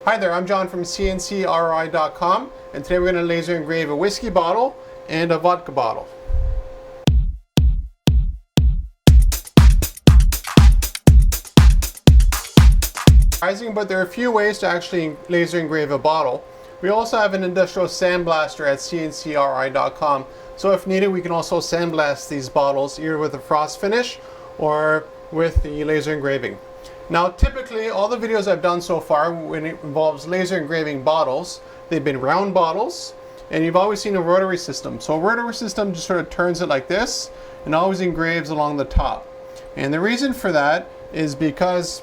Hi there, I'm John from CNCKing.com, and today we're going to laser engrave a whiskey bottle and a vodka bottle. But there are a few ways to actually laser engrave a bottle. We also have an industrial sandblaster at CNCKing.com, so if needed we can also sandblast these bottles either with a frost finish or with the laser engraving. Now typically all the videos I've done so far when it involves laser engraving bottles, they've been round bottles and you've always seen a rotary system. So a rotary system just sort of turns it like this and always engraves along the top. And the reason for that is because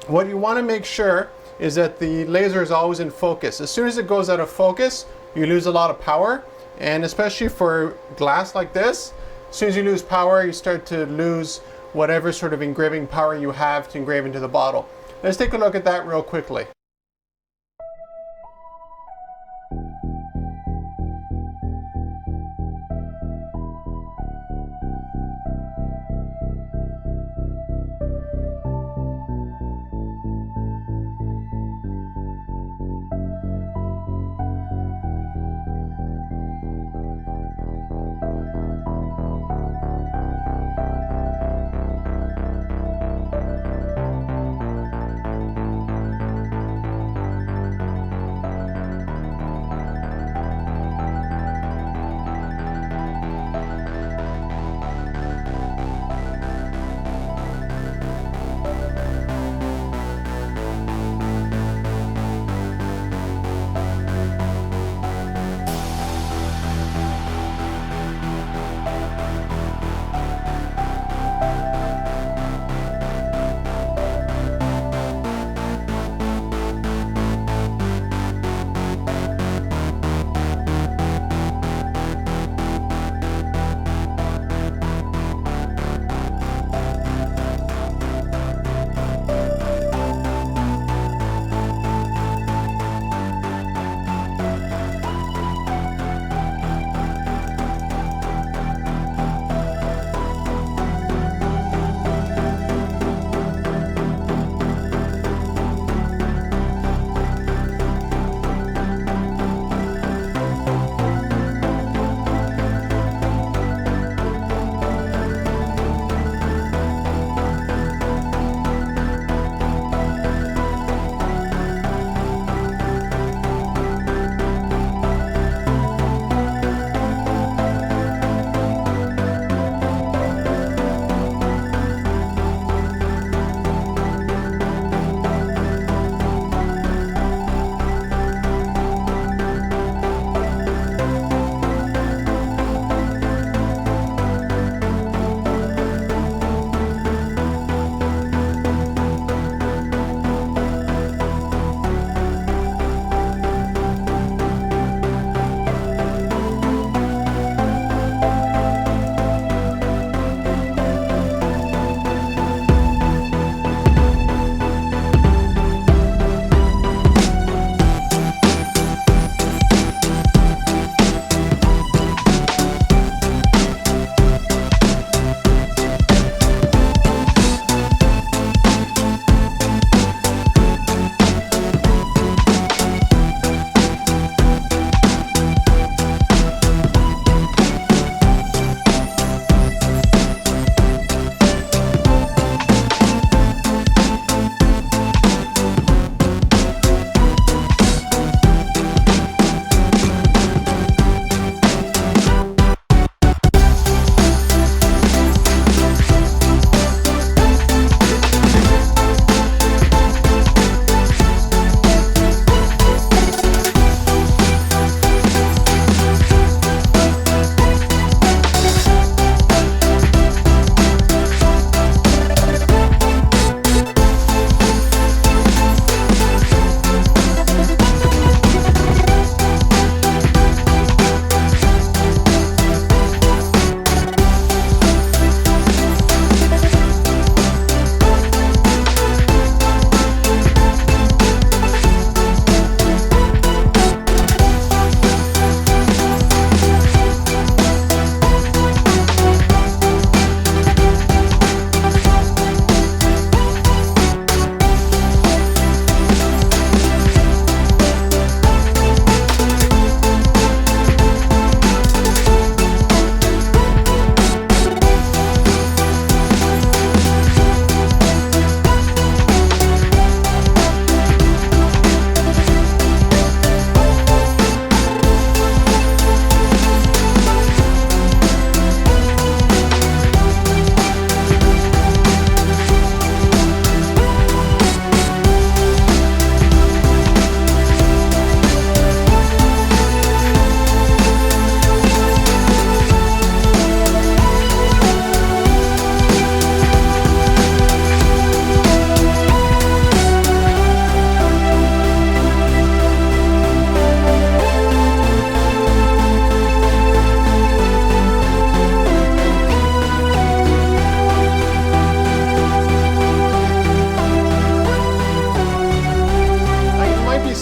what you want to make sure is that the laser is always in focus. As soon as it goes out of focus, you lose a lot of power, and especially for glass like this, as soon as you lose power, you start to lose whatever sort of engraving power you have to engrave into the bottle. Let's take a look at that real quickly.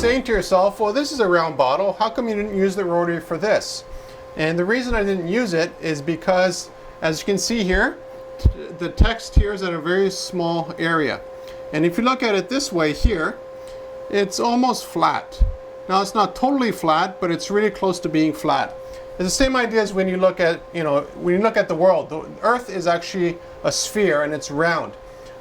saying to yourself, well, this is a round bottle, how come you didn't use the rotary for this? And the reason I didn't use it is because, as you can see here, the text here is at a very small area. And if you look at it this way here, it's almost flat. Now it's not totally flat, but it's really close to being flat. It's the same idea as when you look at, when you look at the world. The Earth is actually a sphere and it's round.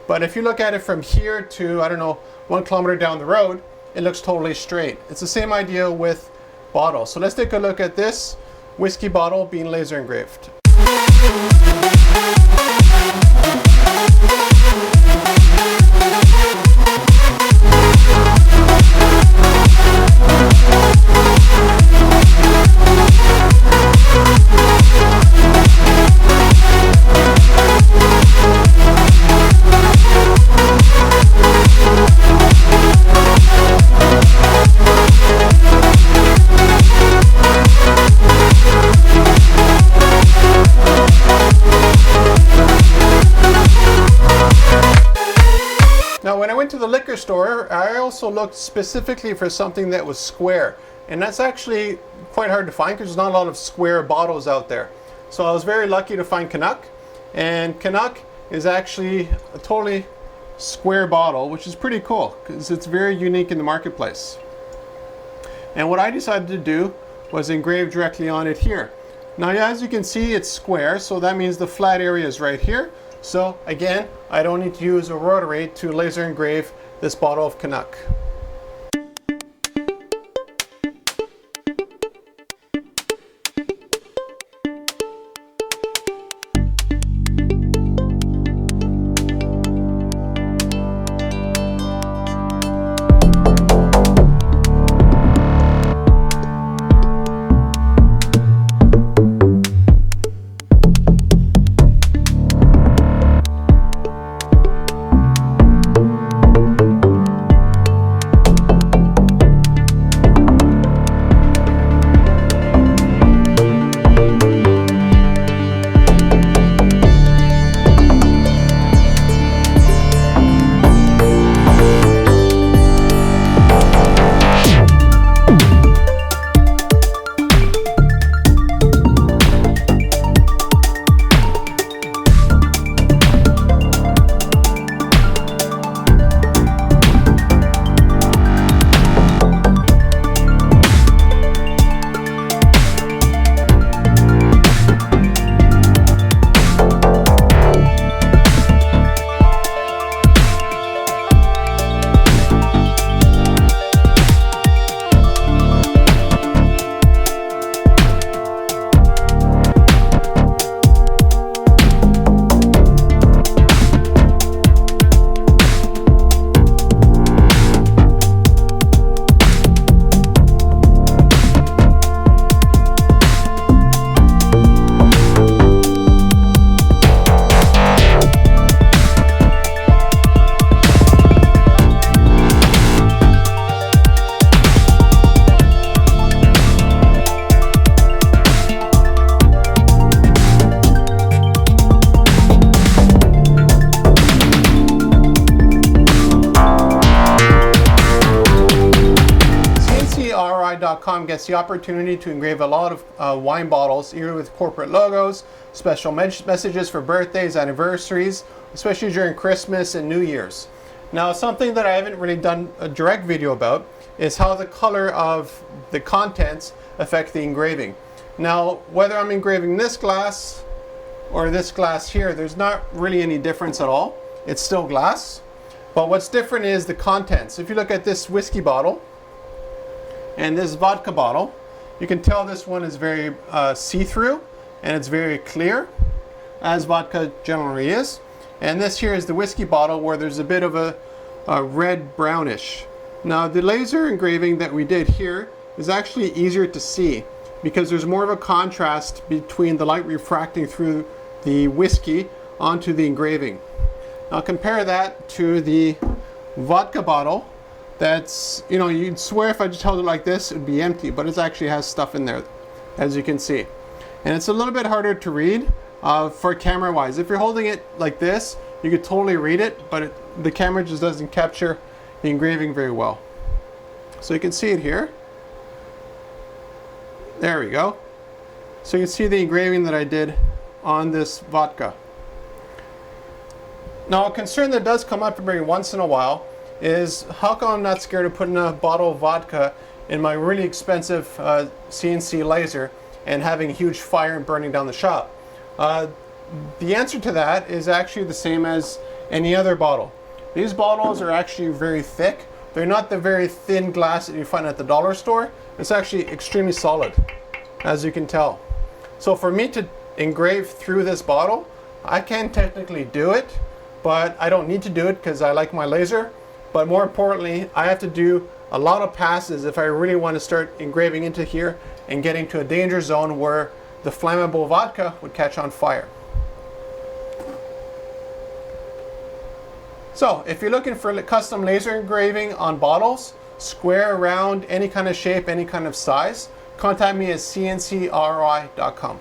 But if you look at it from here to, I don't know, 1 kilometer down the road, it looks totally straight. It's the same idea with bottles. So let's take a look at this whiskey bottle being laser engraved. Now, when I went to the liquor store, I also looked specifically for something that was square. And that's actually quite hard to find because there's not a lot of square bottles out there. So I was very lucky to find Canuck. And Canuck is actually a totally square bottle, which is pretty cool because it's very unique in the marketplace. And what I decided to do was engrave directly on it here. Now, as you can see, it's square, so that means the flat area is right here. So again, I don't need to use a rotary to laser engrave this bottle of Canuck. CNCKing.com gets the opportunity to engrave a lot of wine bottles, either with corporate logos, special messages for birthdays, anniversaries, especially during Christmas and New Year's. Now, something that I haven't really done a direct video about is how the color of the contents affect the engraving. Now, whether I'm engraving this glass or this glass here, there's not really any difference at all. It's still glass. But what's different is the contents. If you look at this whiskey bottle and this vodka bottle, you can tell this one is very see-through and it's very clear, as vodka generally is. And this here is the whiskey bottle where there's a bit of a red brownish. Now, the laser engraving that we did here is actually easier to see because there's more of a contrast between the light refracting through the whiskey onto the engraving. Now compare that to the vodka bottle that's, you know, you'd swear if I just held it like this, it'd be empty, but it actually has stuff in there, as you can see. And it's a little bit harder to read for camera wise. If you're holding it like this, you could totally read it, but the camera just doesn't capture the engraving very well. So you can see it here. There we go. So you can see the engraving that I did on this vodka. Now, a concern that does come up every once in a while is how come I'm not scared of putting a bottle of vodka in my really expensive CNC laser and having a huge fire and burning down the shop? The answer to that is actually the same as any other bottle. These bottles are actually very thick. They're not the very thin glass that you find at the dollar store. It's actually extremely solid, as you can tell. So for me to engrave through this bottle, I can technically do it, but I don't need to do it because I like my laser. But more importantly, I have to do a lot of passes if I really want to start engraving into here and getting to a danger zone where the flammable vodka would catch on fire. So if you're looking for custom laser engraving on bottles, square, round, any kind of shape, any kind of size, contact me at CNCKing.com.